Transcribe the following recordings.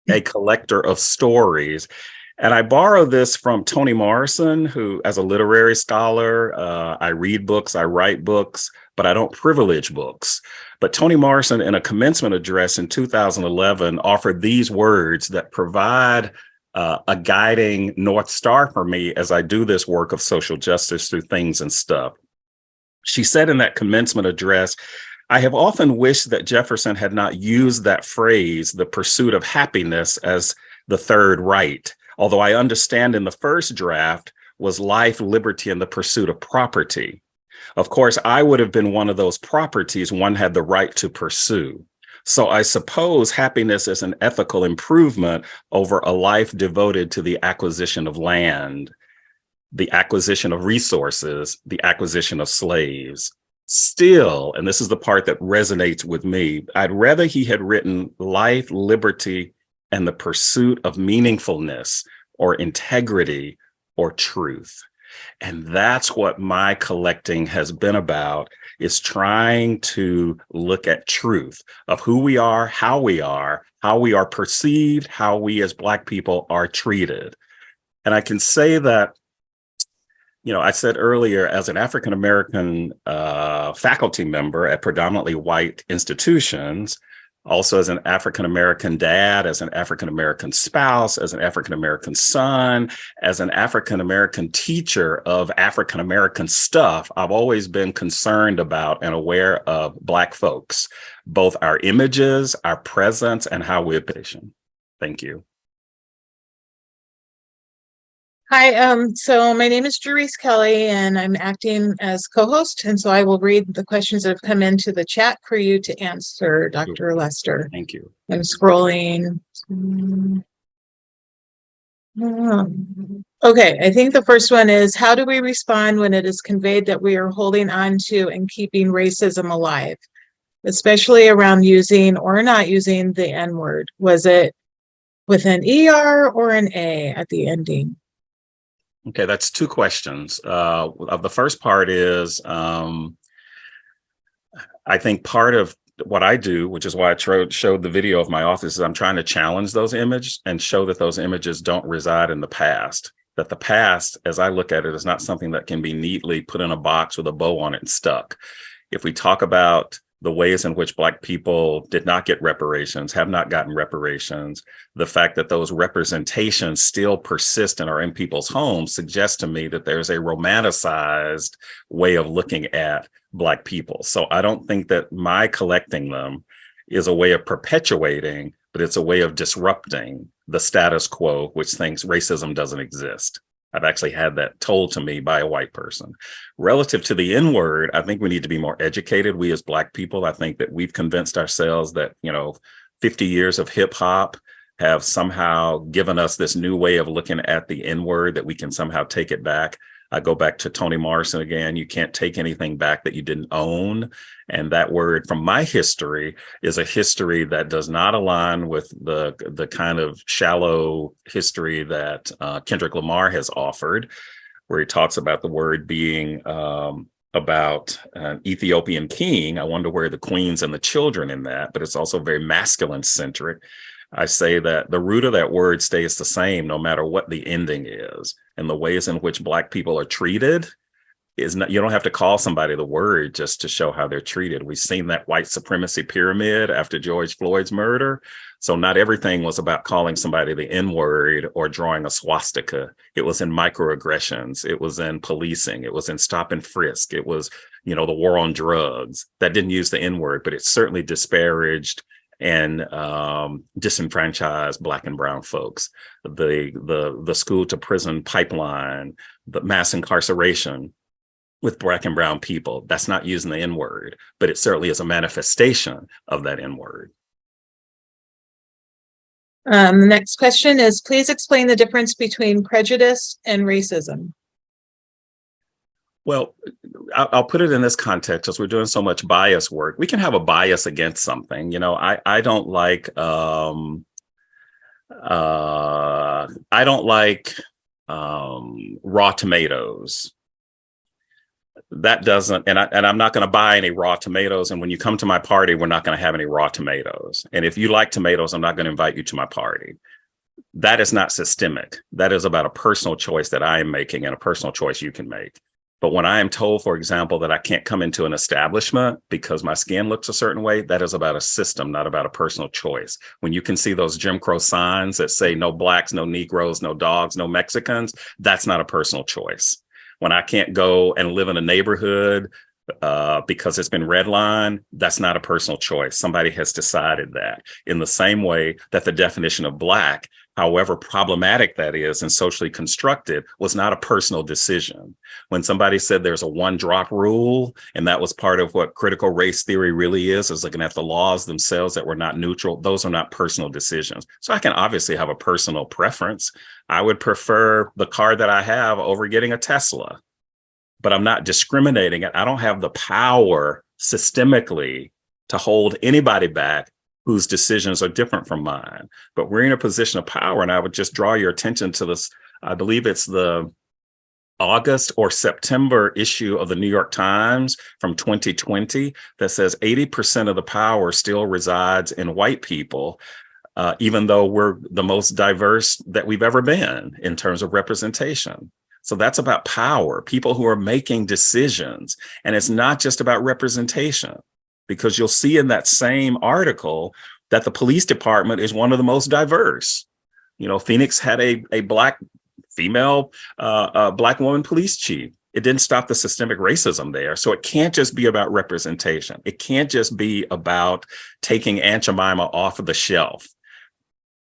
a collector of stories. And I borrow this from Toni Morrison, who, as a literary scholar, I read books, I write books, but I don't privilege books. But Toni Morrison, in a commencement address in 2011, offered these words that provide a guiding North Star for me as I do this work of social justice through things and stuff. She said in that commencement address, I have often wished that Jefferson had not used that phrase, the pursuit of happiness, as the third right. Although I understand in the first draft was life, liberty, and the pursuit of property. Of course, I would have been one of those properties one had the right to pursue. So I suppose happiness is an ethical improvement over a life devoted to the acquisition of land, the acquisition of resources, the acquisition of slaves. Still, and this is the part that resonates with me, I'd rather he had written life, liberty, and the pursuit of meaningfulness or integrity or truth. And that's what my collecting has been about, is trying to look at truth of who we are, how we are perceived, how we as Black people are treated. And I can say that, I said earlier, as an African American faculty member at predominantly white institutions, also as an African American dad, as an African American spouse, as an African American son, as an African American teacher of African American stuff, I've always been concerned about and aware of Black folks, both our images, our presence, and how we're patient. Thank you. Hi, so my name is Jerice Kelly, and I'm acting as co-host, and so I will read the questions that have come into the chat for you to answer, Dr. Lester. Thank you. I'm scrolling. Okay, I think the first one is, how do we respond when it is conveyed that we are holding on to and keeping racism alive, especially around using or not using the N-word? Was it with an ER or an A at the ending? Okay, that's two questions. The first part is, I think part of what I do, which is why I showed the video of my office, is I'm trying to challenge those images and show that those images don't reside in the past. That the past, as I look at it, is not something that can be neatly put in a box with a bow on it and stuck. If we talk about the ways in which Black people did not get reparations, have not gotten reparations, the fact that those representations still persist and are in people's homes suggests to me that there's a romanticized way of looking at Black people. So I don't think that my collecting them is a way of perpetuating, but it's a way of disrupting the status quo, which thinks racism doesn't exist. I've actually had that told to me by a white person. Relative to the N-word, I think we need to be more educated. We as Black people, I think that we've convinced ourselves that, 50 years of hip hop have somehow given us this new way of looking at the N-word, that we can somehow take it back. I go back to Toni Morrison again. You can't take anything back that you didn't own. And that word, from my history, is a history that does not align with the kind of shallow history that Kendrick Lamar has offered, where he talks about the word being about an Ethiopian king. I wonder where the queens and the children in that, but it's also very masculine centric. I say that the root of that word stays the same no matter what the ending is. And the ways in which Black people are treated is not, you don't have to call somebody the word just to show how they're treated. We've seen that white supremacy pyramid after George Floyd's murder. So not everything was about calling somebody the N-word or drawing a swastika. It was in microaggressions. It was in policing. It was in stop and frisk. It was, the war on drugs. That didn't use the N-word, but it certainly disparaged and disenfranchised Black and brown folks. The school to prison pipeline, the mass incarceration with Black and brown people, that's not using the N-word, but it certainly is a manifestation of that N-word. The next question is, please explain the difference between prejudice and racism. Well, I'll put it in this context, as we're doing so much bias work. We can have a bias against something. I don't like raw tomatoes. that doesn't, and I'm not going to buy any raw tomatoes. And when you come to my party, we're not going to have any raw tomatoes. And if you like tomatoes, I'm not going to invite you to my party. That is not systemic. That is about a personal choice that I am making and a personal choice you can make. But when I am told, for example, that I can't come into an establishment because my skin looks a certain way, that is about a system, not about a personal choice. When you can see those Jim Crow signs that say no blacks, no Negroes, no dogs, no Mexicans, that's not a personal choice. When I can't go and live in a neighborhood because it's been redlined, that's not a personal choice. Somebody has decided that. In the same way that the definition of black, however problematic that is and socially constructed, was not a personal decision. When somebody said there's a one drop rule, and that was part of what critical race theory really is looking at the laws themselves that were not neutral, those are not personal decisions. So I can obviously have a personal preference. I would prefer the car that I have over getting a Tesla, but I'm not discriminating it. I don't have the power systemically to hold anybody back whose decisions are different from mine. But we're in a position of power, and I would just draw your attention to this. I believe it's the August or September issue of the New York Times from 2020 that says 80% of the power still resides in white people, even though we're the most diverse that we've ever been in terms of representation. So that's about power, people who are making decisions. And it's not just about representation, because you'll see in that same article that the police department is one of the most diverse. You know, Phoenix had a black female, black woman police chief. It didn't stop the systemic racism there. So it can't just be about representation. It can't just be about taking Aunt Jemima off of the shelf.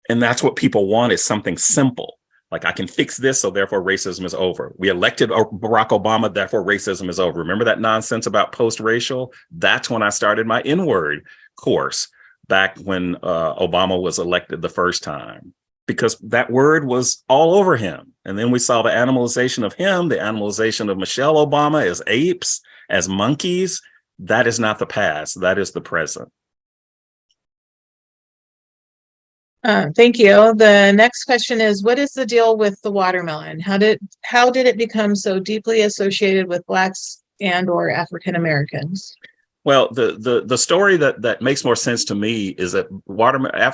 And that's what people want, is something simple. Like, I can fix this, so therefore racism is over. We elected Barack Obama, therefore racism is over. Remember that nonsense about post-racial? That's when I started my N-word course, back when Obama was elected the first time, because that word was all over him. And then we saw the animalization of him, the animalization of Michelle Obama as apes, as monkeys. That is not the past. That is the present. Thank you. The next question is, what is the deal with the watermelon? How did it become so deeply associated with Blacks and or African Americans? Well, the story that makes more sense to me is that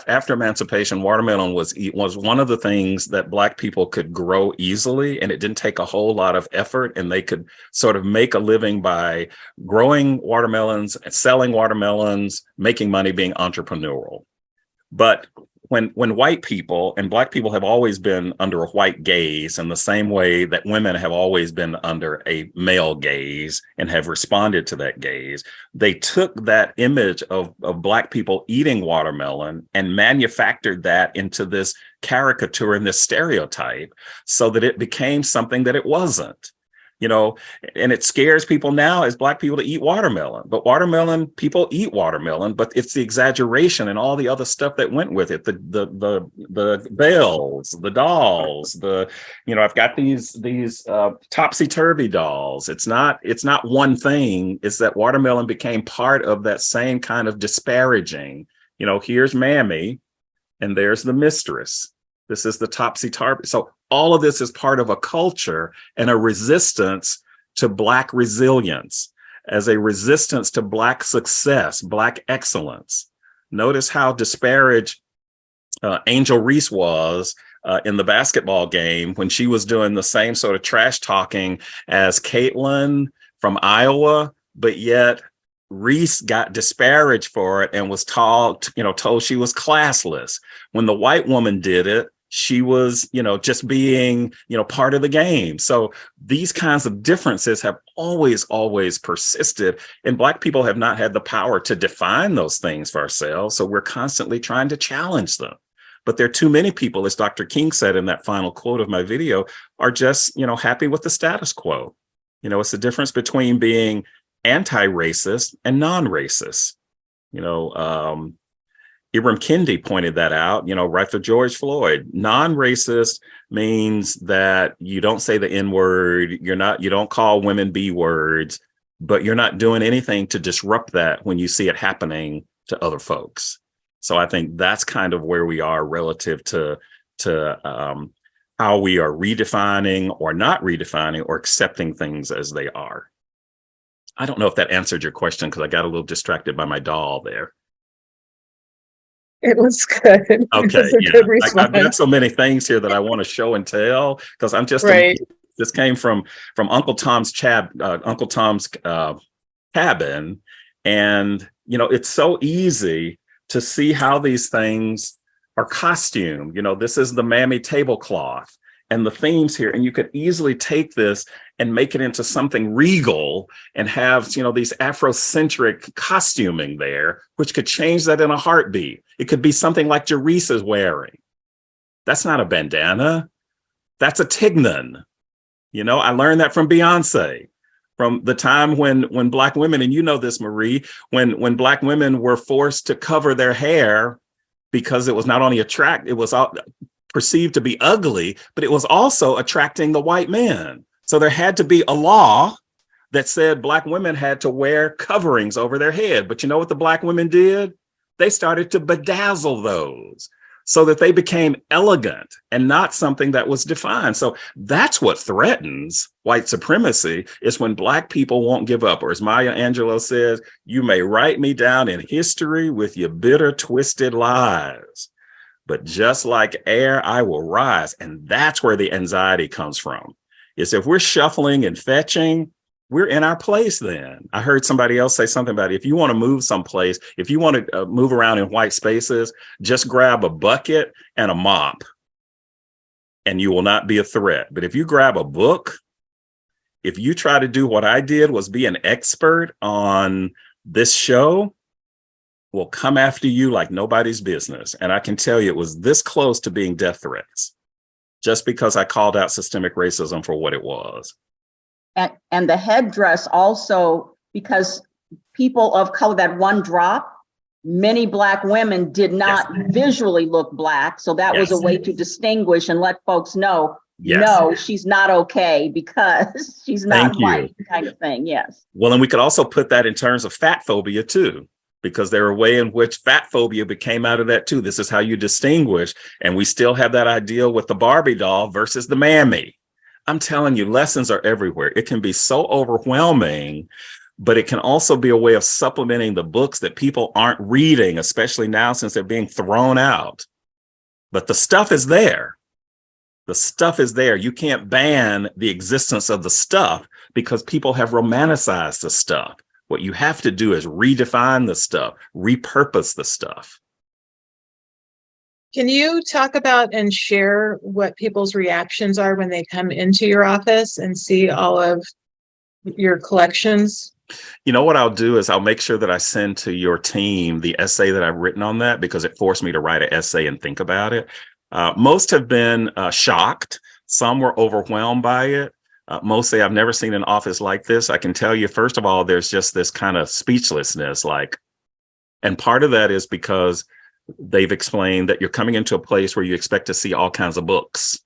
after emancipation, watermelon was one of the things that Black people could grow easily, and it didn't take a whole lot of effort, and they could sort of make a living by growing watermelons, selling watermelons, making money, being entrepreneurial. But when white people and Black people have always been under a white gaze, in the same way that women have always been under a male gaze and have responded to that gaze, they took that image of Black people eating watermelon and manufactured that into this caricature and this stereotype, so that it became something that it wasn't. You know, and it scares people now as Black people to eat watermelon. But people eat watermelon, but it's the exaggeration and all the other stuff that went with it. The bells, the dolls, I've got these topsy-turvy dolls. It's not one thing. It's that watermelon became part of that same kind of disparaging. You know, here's Mammy and there's the mistress. This is the topsy-turvy. So all of this is part of a culture and a resistance to Black resilience, as a resistance to Black success, Black excellence. Notice how disparaged Angel Reese was in the basketball game when she was doing the same sort of trash talking as Caitlin from Iowa, but yet Reese got disparaged for it and was told she was classless. When the white woman did it, she was, just being, part of the game. So these kinds of differences have always persisted, and Black people have not had the power to define those things for ourselves. So we're constantly trying to challenge them. But there are too many people, as Dr. King said in that final quote of my video, are just, happy with the status quo. It's the difference between being anti-racist and non-racist. Ibram Kendi pointed that out, right for George Floyd. Non-racist means that you don't say the N-word, you don't call women B words, but you're not doing anything to disrupt that when you see it happening to other folks. So I think that's kind of where we are relative to how we are redefining or not redefining or accepting things as they are. I don't know if that answered your question because I got a little distracted by my doll there. It was good. It Okay, was a yeah. good I've got response. so many things here that I want to show and tell because I'm just Right. this came from Uncle Tom's cabin, and it's so easy to see how these things are costumed. This is the mammy tablecloth and the themes here, and you could easily take this and make it into something regal and have these Afrocentric costuming there, which could change that in a heartbeat. It could be something like Jerice is wearing. That's not a bandana. That's a tignon. I learned that from Beyonce, from the time when Black women, and this, Marie, when Black women were forced to cover their hair because it was not only it was perceived to be ugly, but it was also attracting the white men. So there had to be a law that said Black women had to wear coverings over their head. But you know what the Black women did? They started to bedazzle those so that they became elegant and not something that was defined. So that's what threatens white supremacy, is when Black people won't give up. Or as Maya Angelou says, you may write me down in history with your bitter, twisted lies, but just like air, I will rise. And that's where the anxiety comes from. Is if we're shuffling and fetching, we're in our place then. I heard somebody else say something about, if you want to move someplace, if you want to move around in white spaces, just grab a bucket and a mop and you will not be a threat. But if you grab a book, if you try to do what I did, was be an expert on this show, will come after you like nobody's business. And I can tell you it was this close to being death threats, just because I called out systemic racism for what it was. And the headdress also, because people of color, that one drop, many Black women did not visually look Black. So that was a way to distinguish and let folks know, no, she's not okay because she's not white, kind of thing. Yes. Well, and we could also put that in terms of fat phobia too, because there are a way in which fat phobia became out of that too. This is how you distinguish. And we still have that ideal with the Barbie doll versus the mammy. I'm telling you, lessons are everywhere. It can be so overwhelming, but it can also be a way of supplementing the books that people aren't reading, especially now since they're being thrown out. But the stuff is there. The stuff is there. You can't ban the existence of the stuff because people have romanticized the stuff. What you have to do is redefine the stuff, repurpose the stuff. Can you talk about and share what people's reactions are when they come into your office and see all of your collections? What I'll do is I'll make sure that I send to your team the essay that I've written on that, because it forced me to write an essay and think about it. Most have been shocked. Some were overwhelmed by it. Mostly, I've never seen an office like this. I can tell you, first of all, there's just this kind of speechlessness, and part of that is because they've explained that you're coming into a place where you expect to see all kinds of books.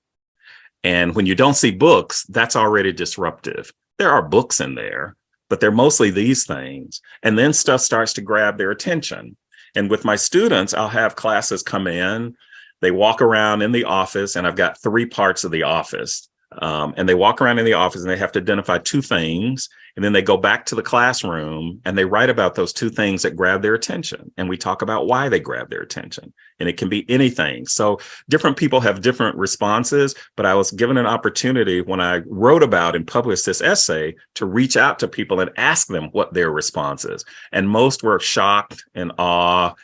And when you don't see books, that's already disruptive. There are books in there, but they're mostly these things. And then stuff starts to grab their attention. And with my students, I'll have classes come in, they walk around in the office, and I've got 3 parts of the office. And they walk around in the office and they have to identify 2 things. And then they go back to the classroom and they write about those 2 things that grab their attention. And we talk about why they grab their attention. And it can be anything. So different people have different responses, but I was given an opportunity when I wrote about and published this essay to reach out to people and ask them what their response is. And most were shocked and awe,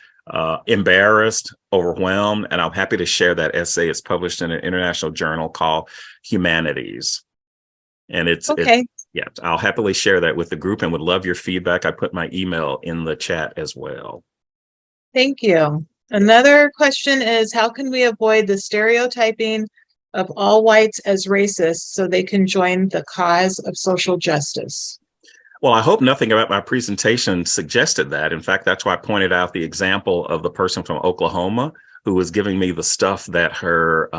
embarrassed, overwhelmed. And I'm happy to share that essay. It's published in an international journal called Humanities. And it's I'll happily share that with the group and would love your feedback. I put my email in the chat as well. Thank you. Another question is, how can we avoid the stereotyping of all whites as racists so they can join the cause of social justice? Well, I hope nothing about my presentation suggested that. In fact, that's why I pointed out the example of the person from Oklahoma who was giving me the stuff that her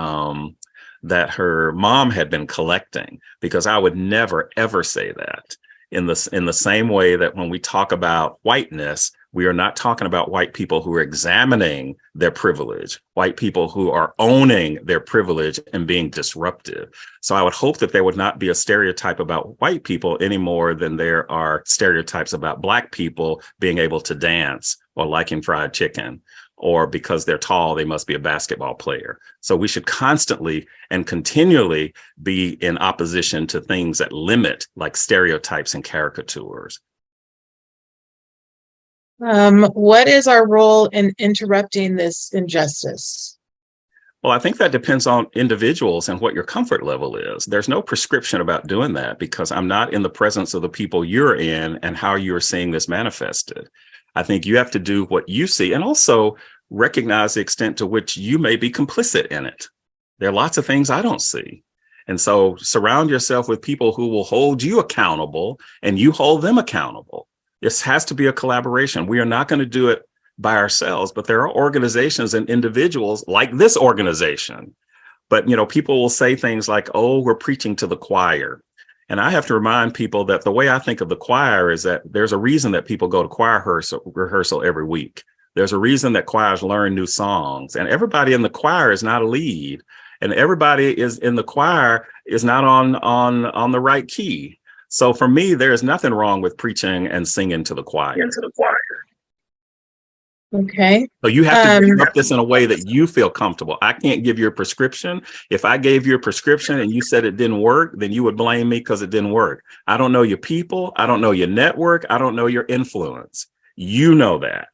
mom had been collecting, because I would never, ever say that in the same way that when we talk about whiteness, We are not talking about white people who are examining their privilege, white people who are owning their privilege and being disruptive. So I would hope that there would not be a stereotype about white people any more than there are stereotypes about Black people being able to dance or liking fried chicken, or because they're tall, they must be a basketball player. So we should constantly and continually be in opposition to things that limit, like stereotypes and caricatures. What is our role in interrupting this injustice? Well, I think that depends on individuals and what your comfort level is. There's no prescription about doing that because I'm not in the presence of the people you're in and how you're seeing this manifested. I think you have to do what you see and also recognize the extent to which you may be complicit in it. There are lots of things I don't see. And so surround yourself with people who will hold you accountable and you hold them accountable. This has to be a collaboration. We are not going to do it by ourselves, but there are organizations and individuals like this organization. But, people will say things like, oh, we're preaching to the choir. And I have to remind people that the way I think of the choir is that there's a reason that people go to choir rehearsal every week. There's a reason that choirs learn new songs, and everybody in the choir is not a lead, and everybody is in the choir is not on the right key. So for me, there is nothing wrong with preaching and singing to the choir. Okay. So you have to disrupt this in a way that you feel comfortable. I can't give you a prescription. If I gave you a prescription and you said it didn't work, then you would blame me because it didn't work. I don't know your people. I don't know your network. I don't know your influence. You know that.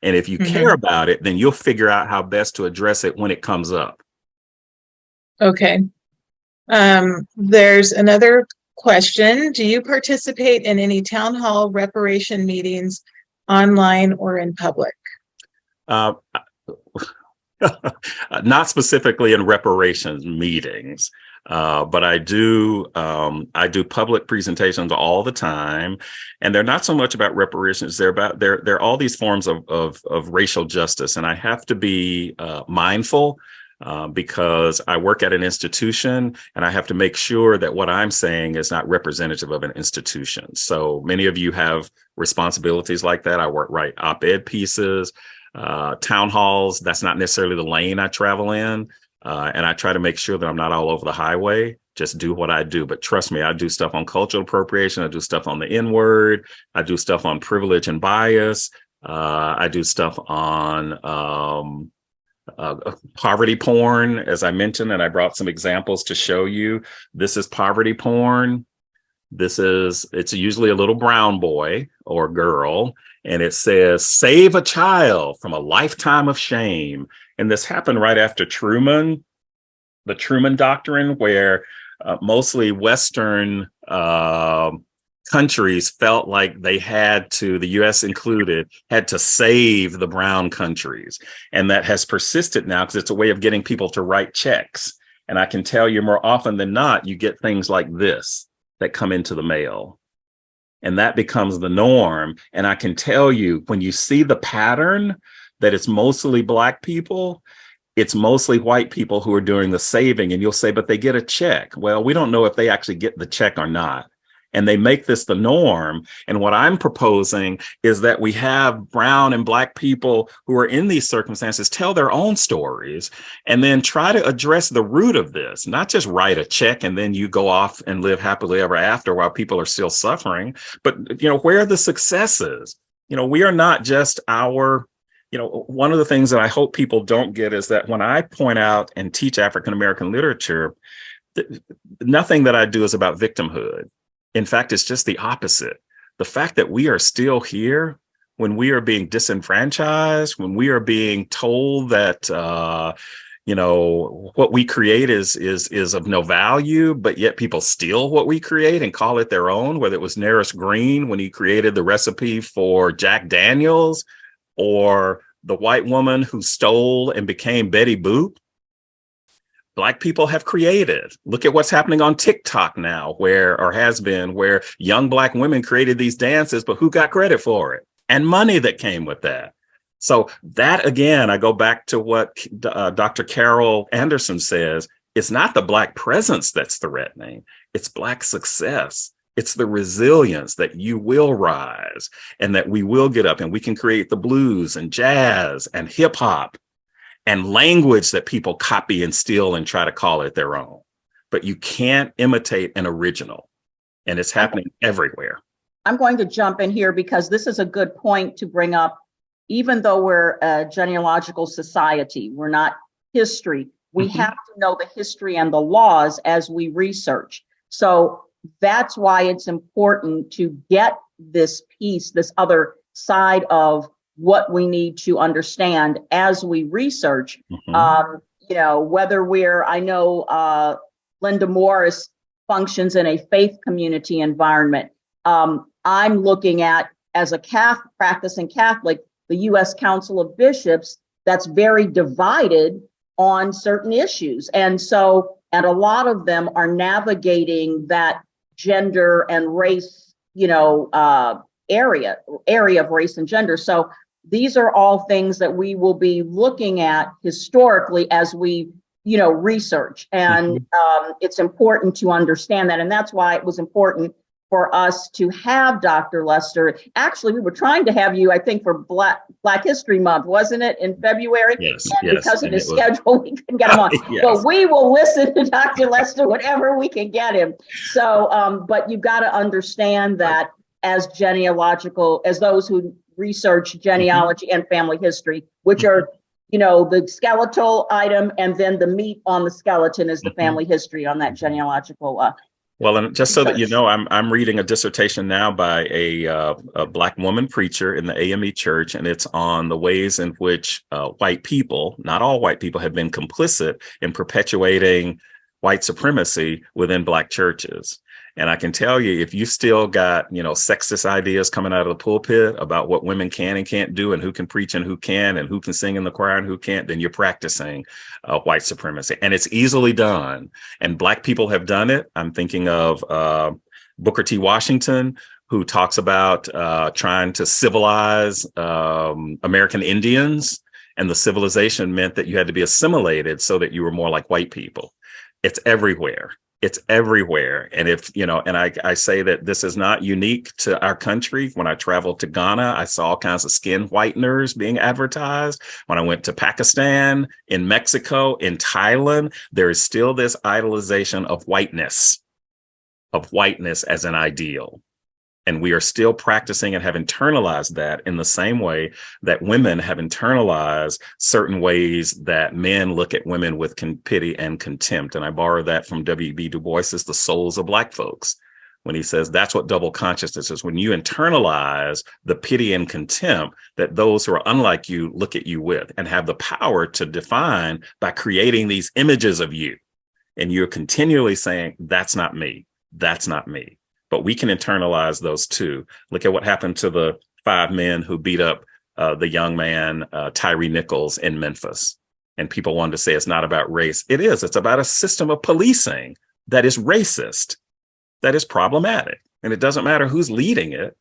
And if you care about it, then you'll figure out how best to address it when it comes up. Okay. There's another question. Do you participate in any town hall reparation meetings online or in public? Not specifically in reparations meetings, but I do public presentations all the time, and they're not so much about reparations. They're all these forms of racial justice, and I have to be mindful. Because I work at an institution and I have to make sure that what I'm saying is not representative of an institution. So many of you have responsibilities like that. I write op-ed pieces, town halls. That's not necessarily the lane I travel in. And I try to make sure that I'm not all over the highway, just do what I do. But trust me, I do stuff on cultural appropriation. I do stuff on the N-word. I do stuff on privilege and bias. I do stuff on poverty porn, as I mentioned, and I brought some examples to show you. This is poverty porn. It's usually a little brown boy or girl, and it says, save a child from a lifetime of shame. And this happened right after Truman, the Truman Doctrine, where mostly Western countries felt like they had to, the US included, had to save the brown countries. And that has persisted now because it's a way of getting people to write checks. And I can tell you more often than not, you get things like this that come into the mail. And that becomes the norm. And I can tell you, when you see the pattern that it's mostly Black people, it's mostly white people who are doing the saving. And you'll say, but they get a check. Well, we don't know if they actually get the check or not. And they make this the norm. And what I'm proposing is that we have brown and Black people who are in these circumstances tell their own stories and then try to address the root of this, not just write a check and then you go off and live happily ever after while people are still suffering. But, where are the successes? We are not just one of the things that I hope people don't get is that when I point out and teach African-American literature, nothing that I do is about victimhood. In fact, it's just the opposite. The fact that we are still here when we are being disenfranchised, when we are being told that, what we create is of no value, but yet people steal what we create and call it their own, whether it was Neris Green when he created the recipe for Jack Daniels, or the white woman who stole and became Betty Boop. Black people have created. Look at what's happening on TikTok now, where young Black women created these dances, but who got credit for it? And money that came with that. So that, again, I go back to what Dr. Carol Anderson says. It's not the Black presence that's threatening. It's Black success. It's the resilience that you will rise and that we will get up and we can create the blues and jazz and hip hop and language that people copy and steal and try to call it their own. But you can't imitate an original, and it's happening everywhere. I'm going to jump in here because this is a good point to bring up. Even though we're a genealogical society, we're not history. We have to know the history and the laws as we research. So that's why it's important to get this piece, this other side of what we need to understand as we research. You know, whether I know Linda Morris functions in a faith community environment. I'm looking at, as a practicing Catholic, the U.S. Council of Bishops that's very divided on certain issues. And a lot of them are navigating that gender and race, area of race and gender. So these are all things that we will be looking at historically as we, research. And it's important to understand that. And that's why it was important for us to have Dr. Lester. Actually, we were trying to have you, I think, for Black History Month, wasn't it, in February? Yes. And because of his schedule, we couldn't get him on. Yes. But we will listen to Dr. Lester whenever we can get him. So, but you've got to understand that as those who research genealogy and family history, which are, the skeletal item, and then the meat on the skeleton is the family history on that genealogical. Well, and just so that you know, I'm reading a dissertation now by a Black woman preacher in the AME church, and it's on the ways in which white people, not all white people, have been complicit in perpetuating white supremacy within Black churches. And I can tell you, if you still got, sexist ideas coming out of the pulpit about what women can and can't do and who can preach and who can sing in the choir and who can't, then you're practicing white supremacy. And it's easily done. And Black people have done it. I'm thinking of Booker T. Washington, who talks about trying to civilize American Indians. And the civilization meant that you had to be assimilated so that you were more like white people. It's everywhere. It's everywhere. And I say that this is not unique to our country. When I traveled to Ghana, I saw all kinds of skin whiteners being advertised. When I went to Pakistan, in Mexico, in Thailand, there is still this idolization of whiteness as an ideal. And we are still practicing and have internalized that in the same way that women have internalized certain ways that men look at women with pity and contempt. And I borrow that from W.B. Du Bois's The Souls of Black Folks, when he says that's what double consciousness is, when you internalize the pity and contempt that those who are unlike you look at you with, and have the power to define by creating these images of you. And you're continually saying, that's not me. That's not me. But we can internalize those too. Look at what happened to the 5 men who beat up the young man, Tyree Nichols, in Memphis. And people wanted to say it's not about race. It is. It's about a system of policing that is racist, that is problematic. And it doesn't matter who's leading it.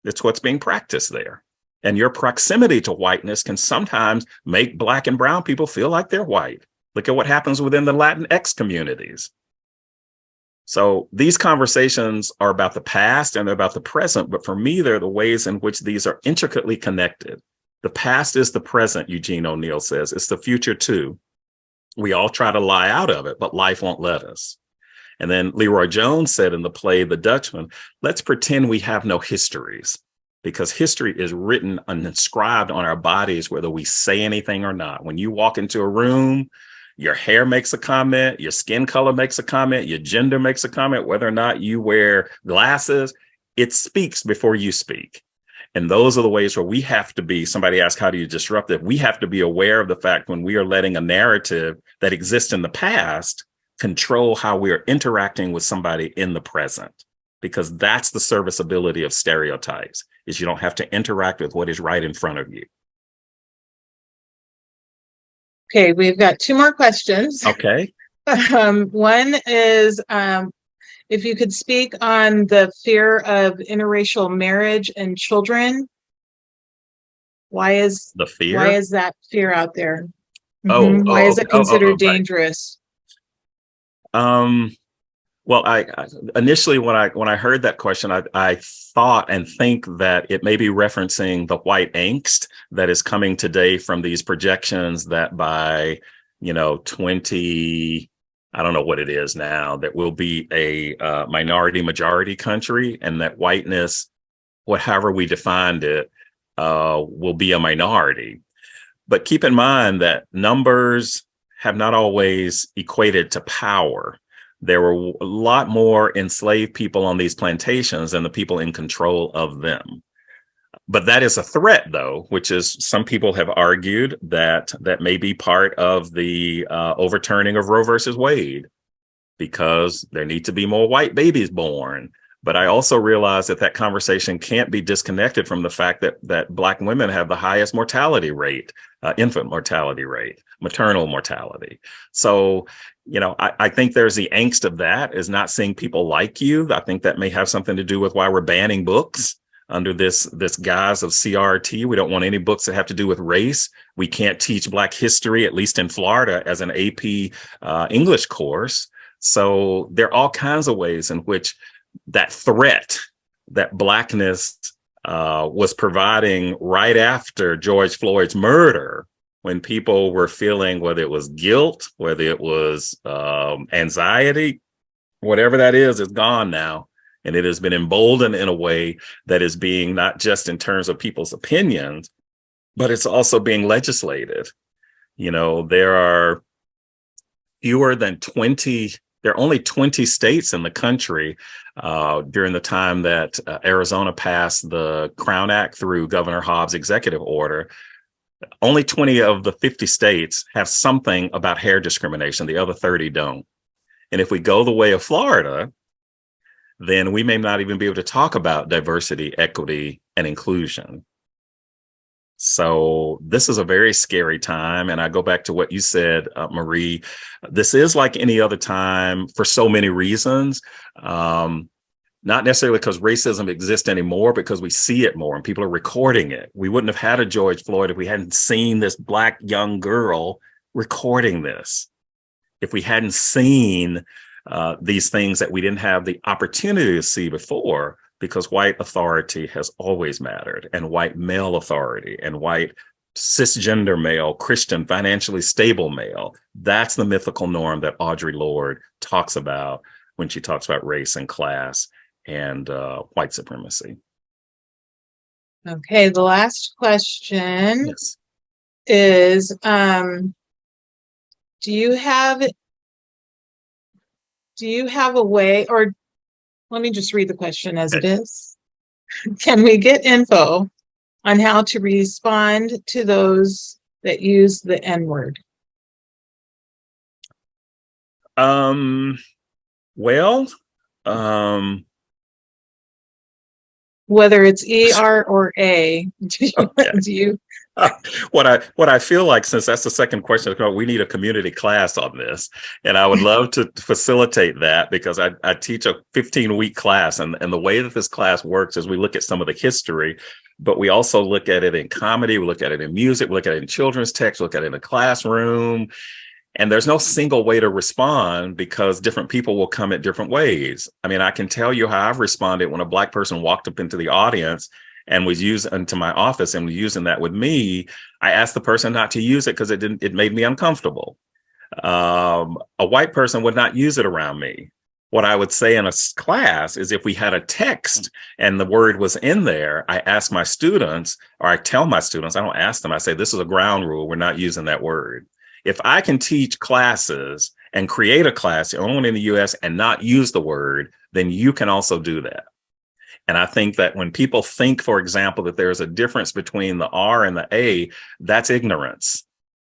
It's what's being practiced there. And your proximity to whiteness can sometimes make Black and brown people feel like they're white. Look at what happens within the Latinx communities. So these conversations are about the past and they're about the present. But for me, they're the ways in which these are intricately connected. The past is the present, Eugene O'Neill says. It's the future, too. We all try to lie out of it, but life won't let us. And then Leroy Jones said in the play The Dutchman, let's pretend we have no histories, because history is written and inscribed on our bodies, whether we say anything or not. When you walk into a room, your hair makes a comment, your skin color makes a comment, your gender makes a comment, whether or not you wear glasses, it speaks before you speak. And those are the ways where we have to be. Somebody asked, how do you disrupt it? We have to be aware of the fact when we are letting a narrative that exists in the past control how we are interacting with somebody in the present, because that's the serviceability of stereotypes, is you don't have to interact with what is right in front of you. Okay, we've got 2 more questions. Okay. One is if you could speak on the fear of interracial marriage and children. Why is that fear out there? Why is it considered dangerous? Well, initially when I heard that question, I thought and think that it may be referencing the white angst that is coming today from these projections that by 20, I don't know what it is now, that we'll be a minority majority country, and that whiteness, whatever we defined it, will be a minority. But keep in mind that numbers have not always equated to power. There were a lot more enslaved people on these plantations than the people in control of them. But that is a threat, though, which is some people have argued that may be part of the overturning of Roe versus Wade, because there need to be more white babies born. But I also realize that conversation can't be disconnected from the fact that Black women have the highest mortality rate, infant mortality rate, maternal mortality. So, I think there's the angst of that, is not seeing people like you. I think that may have something to do with why we're banning books under this guise of CRT. We don't want any books that have to do with race. We can't teach Black history, at least in Florida, as an AP English course. So there are all kinds of ways in which that threat that Blackness was providing right after George Floyd's murder, when people were feeling, whether it was guilt, whether it was anxiety, whatever that is gone now. And it has been emboldened in a way that is being, not just in terms of people's opinions, but it's also being legislated. There are fewer than 20. There are only 20 states in the country during the time that Arizona passed the Crown Act through Governor Hobbs' executive order. Only 20 of the 50 states have something about hair discrimination. The other 30 don't. And if we go the way of Florida, then we may not even be able to talk about diversity, equity, and inclusion. So this is a very scary time. And I go back to what you said, Marie. This is like any other time for so many reasons. Not necessarily because racism exists anymore, because we see it more and people are recording it. We wouldn't have had a George Floyd if we hadn't seen this Black young girl recording this. If we hadn't seen these things that we didn't have the opportunity to see before, because white authority has always mattered, and white male authority, and white cisgender male, Christian, financially stable male. That's the mythical norm that Audre Lorde talks about when she talks about race and class and white supremacy. Okay, the last question Yes. is, do you have a way, or let me just read the question as it is. Can we get info on how to respond to those that use the N-word? Well, whether it's ER or A, do you? What I feel like, since that's the second question, we need a community class on this, and I would love to facilitate that, because I teach a 15-week class, and the way that this class works is we look at some of the history, but we also look at it in comedy, we look at it in music, we look at it in children's text, we look at it in the classroom. And there's no single way to respond, because different people will come at different ways. I mean, I can tell you how I've responded when a Black person walked up into the audience and was using into my office and was using that with me. I asked the person not to use it because it made me uncomfortable. A white person would not use it around me. What I would say in a class is, if we had a text and the word was in there, I ask my students, or I tell my students, I don't ask them, I say, this is a ground rule, we're not using that word. If I can teach classes and create a class only in the US and not use the word, then you can also do that. And I think that when people think, for example, that there's a difference between the R and the A, that's ignorance.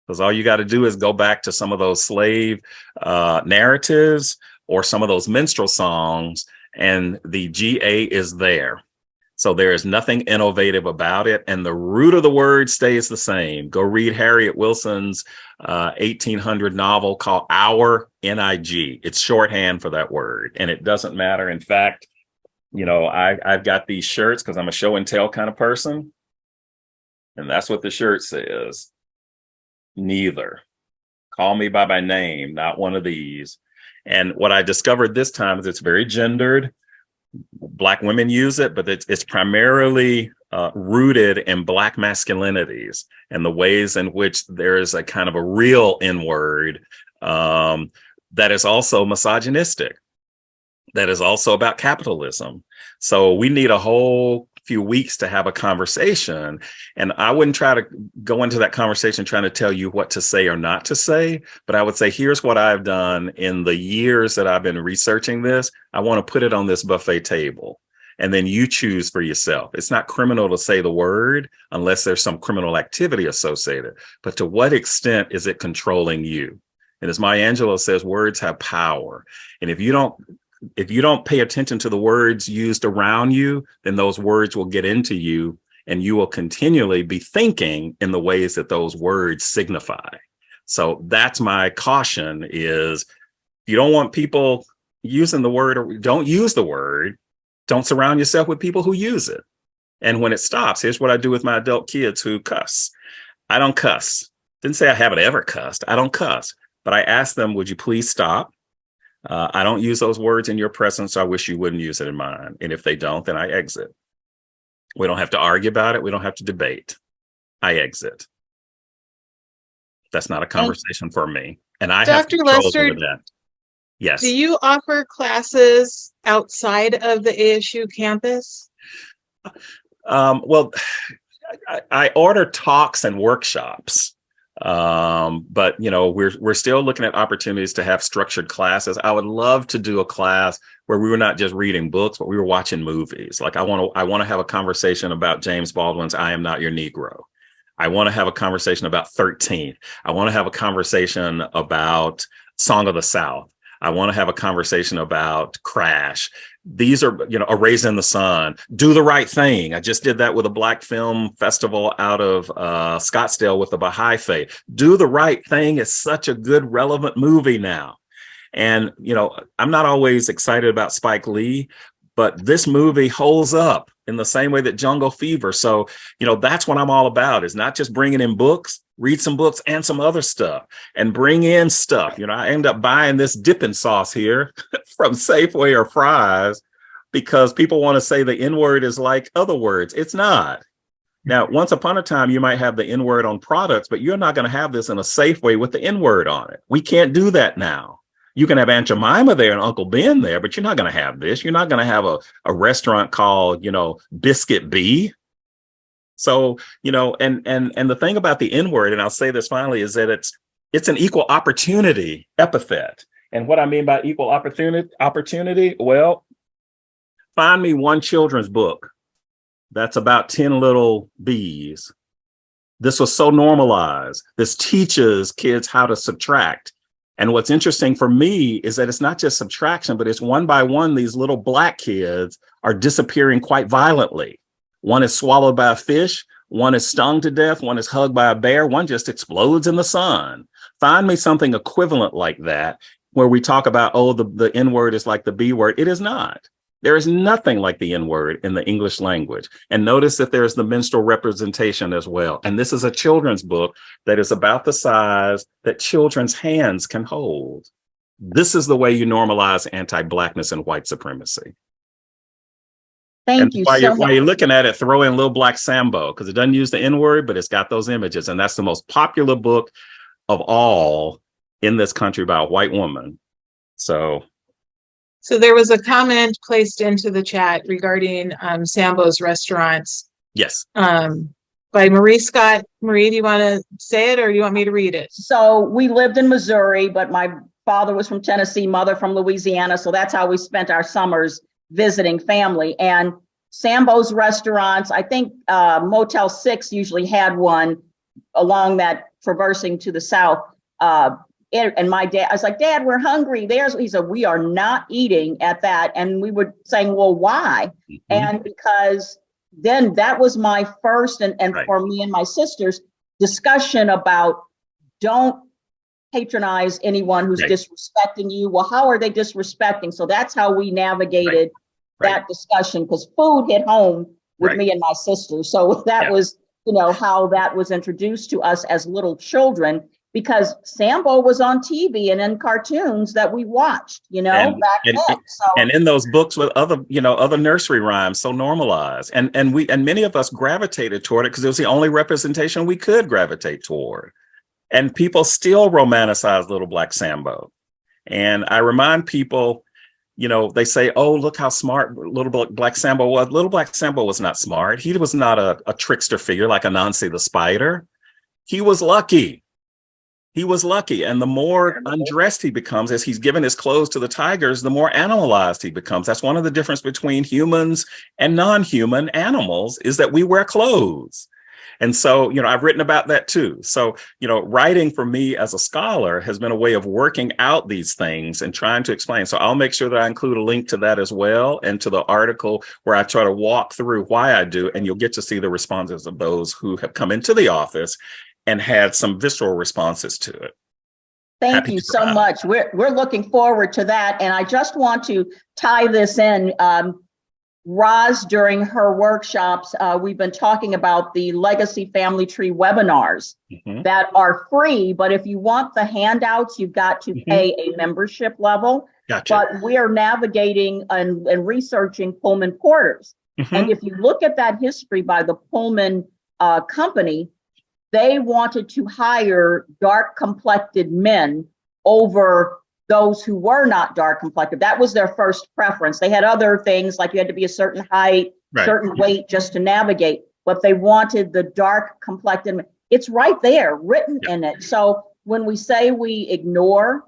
Because all you got to do is go back to some of those slave narratives or some of those minstrel songs, and the GA is there. So there is nothing innovative about it. And the root of the word stays the same. Go read Harriet Wilson's 1800 novel called Our, NIG. It's shorthand for that word. And it doesn't matter. In fact, I've got these shirts because I'm a show and tell kind of person. And that's what the shirt says. Neither. Call me by my name, not one of these. And what I discovered this time is it's very gendered. Black women use it, but it's primarily rooted in Black masculinities and the ways in which there is a kind of a real N-word that is also misogynistic, that is also about capitalism. So we need a whole few weeks to have a conversation. And I wouldn't try to go into that conversation trying to tell you what to say or not to say, but I would say, here's what I've done in the years that I've been researching this. I want to put it on this buffet table. And then you choose for yourself. It's not criminal to say the word unless there's some criminal activity associated. But to what extent is it controlling you? And as Maya Angelou says, words have power. And if you don't pay attention to the words used around you, then those words will get into you and you will continually be thinking in the ways that those words signify. So that's my caution is you don't want people using the word, or don't use the word. Don't surround yourself with people who use it. And when it stops, here's what I do with my adult kids who cuss. I don't cuss. Didn't say I haven't ever cussed. I don't cuss. But I ask them, would you please stop? I don't use those words in your presence. So I wish you wouldn't use it in mine. And if they don't, then I exit. We don't have to argue about it. We don't have to debate. I exit. That's not a conversation for me. And I have control over that. Yes. Do you offer classes outside of the ASU campus? Well, I order talks and workshops. But we're still looking at opportunities to have structured classes. I would love to do a class where we were not just reading books, but we were watching movies. Like I want to have a conversation about James Baldwin's I Am Not Your Negro. I want to have a conversation about 13th. I want to have a conversation about Song of the South. I want to have a conversation about Crash. These are, A Raisin in the Sun, Do the Right Thing. I just did that with a Black film festival out of Scottsdale with the Baha'i Faith. Do the Right Thing is such a good, relevant movie now. And, I'm not always excited about Spike Lee, but this movie holds up in the same way that Jungle Fever. So, that's what I'm all about, is not just bringing in books, read some books and some other stuff and bring in stuff. I end up buying this dipping sauce here from Safeway or Fry's because people want to say the N-word is like other words. It's not. Now, once upon a time, you might have the N-word on products, but you're not going to have this in a Safeway with the N-word on it. We can't do that now. You can have Aunt Jemima there and Uncle Ben there, but you're not going to have this. You're not going to have a restaurant called, Biscuit B. So, and the thing about the N-word, and I'll say this finally, is that it's an equal opportunity epithet. And what I mean by equal opportunity, well, find me one children's book that's about 10 little bees. This was so normalized. This teaches kids how to subtract. And what's interesting for me is that it's not just subtraction, but it's one by one, these little Black kids are disappearing quite violently. One is swallowed by a fish, one is stung to death, one is hugged by a bear, one just explodes in the sun. Find me something equivalent like that, where we talk about, the N-word is like the B word. It is not. There is nothing like the N-word in the English language. And notice that there's the menstrual representation as well. And this is a children's book that is about the size that children's hands can hold. This is the way you normalize anti-Blackness and white supremacy. Thank you so much. While you're looking at it, throw in Little Black Sambo, because it doesn't use the N-word, but it's got those images. And that's the most popular book of all in this country by a white woman. So there was a comment placed into the chat regarding Sambo's restaurants. Yes. By Marie Scott. Marie, do you want to say it or you want me to read it? So we lived in Missouri, but my father was from Tennessee, mother from Louisiana. So that's how we spent our summers visiting family. And Sambo's restaurants, I think Motel 6 usually had one along that traversing to the south. And my dad, I was like, Dad, we're hungry. He said, we are not eating at that. And we were saying, well, why? Mm-hmm. And because then that was my first and right. For me and my sisters discussion about don't patronize anyone who's right. disrespecting you. Well, how are they disrespecting? So that's how we navigated that discussion, because food hit home with me and my sister. So that was, how that was introduced to us as little children. because Sambo was on TV and in cartoons that we watched, back and, then. So, and in those books with other nursery rhymes, so normalized. And many of us gravitated toward it because it was the only representation we could gravitate toward. And people still romanticize Little Black Sambo. And I remind people, they say, oh, look how smart Little Black Sambo was. Little Black Sambo was not smart. He was not a trickster figure like Anansi the spider. He was lucky. He was lucky. And the more undressed he becomes, as he's given his clothes to the tigers, the more animalized he becomes. That's one of the difference between humans and non-human animals, is that we wear clothes. And so, I've written about that too. So, writing for me as a scholar has been a way of working out these things and trying to explain. So I'll make sure that I include a link to that as well, and to the article where I try to walk through why I do. And you'll get to see the responses of those who have come into the office and had some visceral responses to it. Thank you so much. We're looking forward to that. And I just want to tie this in. Roz, during her workshops, we've been talking about the Legacy Family Tree webinars that are free, but if you want the handouts, you've got to pay a membership level. Gotcha. But we are navigating and researching Pullman Porters. And if you look at that history by the Pullman company, they wanted to hire dark complected men over those who were not dark complected. That was their first preference. They had other things, like you had to be a certain height, certain weight just to navigate, but they wanted the dark complected. It's right there written in it. So when we say we ignore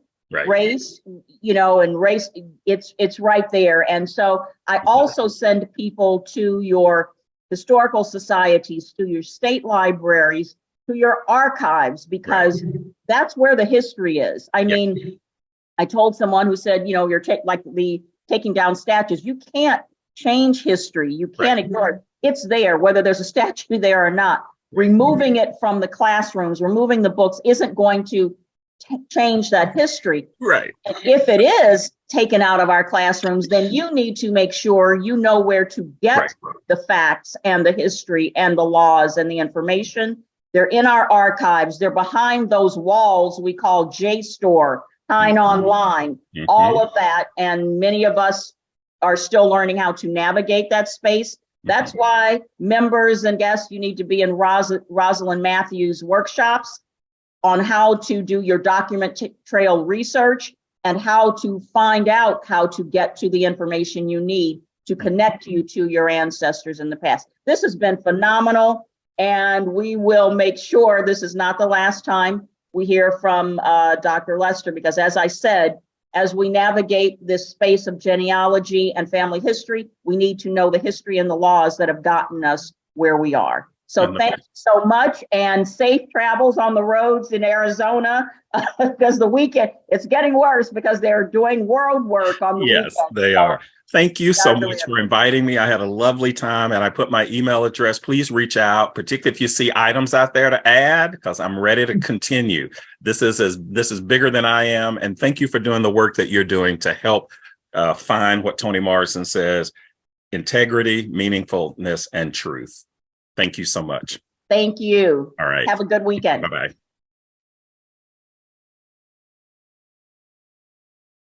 race, and race, it's right there. And so I also send people to your historical societies, to your state libraries, to your archives, because that's where the history is. I mean, I told someone who said, you're taking down statues. You can't change history. You can't ignore it. It's there, whether there's a statue there or not. Removing it from the classrooms, removing the books isn't going to change that history. Right. And if it is taken out of our classrooms, then you need to make sure you know where to get the facts and the history and the laws and the information. They're in our archives. They're behind those walls we call JSTOR, Hine Online, all of that. And many of us are still learning how to navigate that space. That's why members and guests, you need to be in Rosalind Matthews' workshops on how to do your document trail research and how to find out how to get to the information you need to connect you to your ancestors in the past. This has been phenomenal, and we will make sure this is not the last time we hear from Dr. Lester, because as I said, as we navigate this space of genealogy and family history, we need to know the history and the laws that have gotten us where we are. So thank you so much, and safe travels on the roads in Arizona, because the weekend, it's getting worse because they're doing world work on the weekend. Yes, they are. Thank you so much for inviting me. I had a lovely time, and I put my email address. Please reach out, particularly if you see items out there to add, because I'm ready to continue. This is bigger than I am, and thank you for doing the work that you're doing to help find what Toni Morrison says: integrity, meaningfulness, and truth. Thank you so much. Thank you. All right. Have a good weekend. Bye-bye.